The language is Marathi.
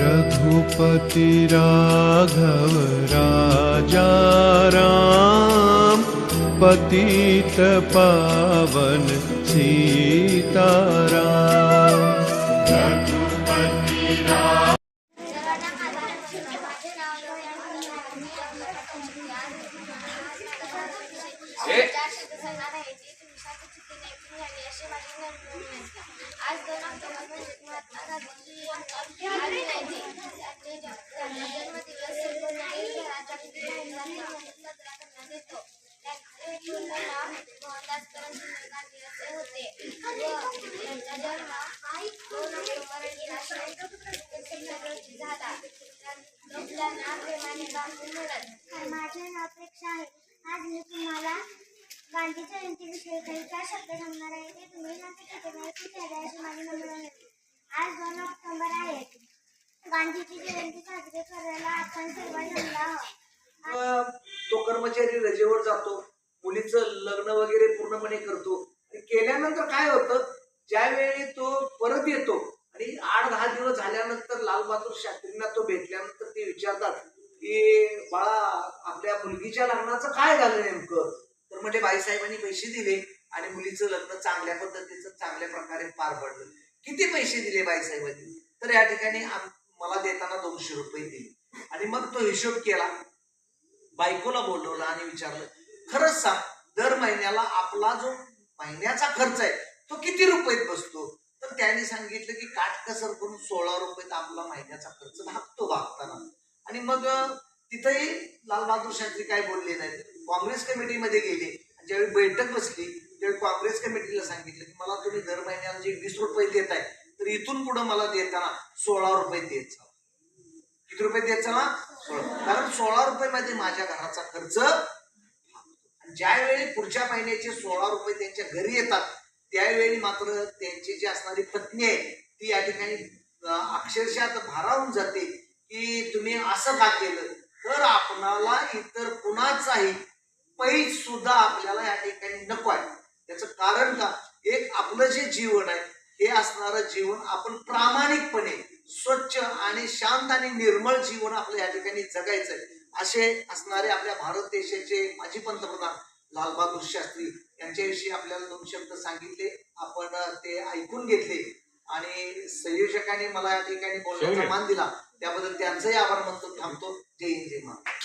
रघुपति राघव राजा राम, पतित पावन सीताराम। रघुपति राम आज 2 ऑक्टोबर म्हणजे महात्मा गांधींची जन्मदिवस साजरा करण्यात येतो. त्यांचे पूर्ण नाव मोहनदास करमचंद गांधी असे होते व त्यांचा जन्म 2 ऑक्टोबर 1870 रोजी झाला. त्यांना प्रेमाने गांधी म्हणत. माझे नाव प्रेक्षा आहे. आज मी तुम्हाला गांधी जयंतीविषयी काही 4 शब्द सांगणार आहे. ते तुम्ही अशी माझी नम्र विनंती. आज 2 ऑक्टोबर आहे. गांधीची जयंती साजरी करायला आपण सर्व जमलो आहोत. तो कर्मचारी रजेवर जातो, मुलीचं लग्न वगैरे पूर्णपणे करतो. केल्यानंतर काय होतं, ज्यावेळी तो परत येतो आणि 8-10 दिवस झाल्यानंतर लालबहादूर शास्त्रींना तो भेटल्यानंतर ते विचारतात की बाळा, आपल्या मुलगीच्या लग्नाचं काय झालं नेमकं. तर म्हणजे बाईसाहेबांनी पैसे दिले आणि मुलीचं लग्न चांगल्या पद्धतीचं चांगल्या प्रकारे पार पडलं. किती पैसे दिले बाईसाहेबांनी, तर या ठिकाणी मला देताना 200 रुपये दिले. आणि मग तो हिशोब केला, बायकोला बोलवलं आणि विचारलं, खरंच सांग, दर महिन्याला आपला जो महिन्याचा खर्च आहे तो किती रुपयात बसतो. तर त्याने सांगितलं की काटकसर करून 16 रुपयात आपला महिन्याचा खर्च भागताना. आणि मग तिथेही लालबहादूर शास्त्री काय बोलले नाही. काँग्रेस कमिटीमध्ये गेले. ज्यावेळी बैठक बसली त्यावेळी काँग्रेस कमिटीला सांगितलं की मला तुम्ही दर महिन्याला जे 20 रुपये देत आहे, तर इथून पुढे मला देताना 16 रुपये देत जा. किती रुपये देत जा? 16. कारण 16 रुपये मध्ये माझ्या घराचा खर्च. ज्यावेळी पुढच्या महिन्याचे 16 रुपये त्यांच्या घरी येतात, त्यावेळी मात्र त्यांची जी असणारी पत्नी आहे ती या ठिकाणी अक्षरशः भारावून जाते की तुम्ही असं का केलं. तर आपणाला इतर कुणाचाही पैस सुद्धा आपल्याला या ठिकाणी नको आहे. त्याचं कारण का, एक आपलं जे जीवन आहे हे असणारं जीवन आपण प्रामाणिकपणे स्वच्छ आणि शांत आणि निर्मळ जीवन आपलं या ठिकाणी जगायचंय. असे असणारे आपल्या भारत देशाचे माजी पंतप्रधान लालबहादूर शास्त्री यांच्याविषयी आपल्याला 2 शब्द सांगितले, आपण ते ऐकून घेतले आणि संयोजकांनी मला या ठिकाणी बोलण्याचा मान दिला, त्याबद्दल त्यांचंही आभार मानतो. थांबतो. जय हिंद, जय महाराष्ट्र.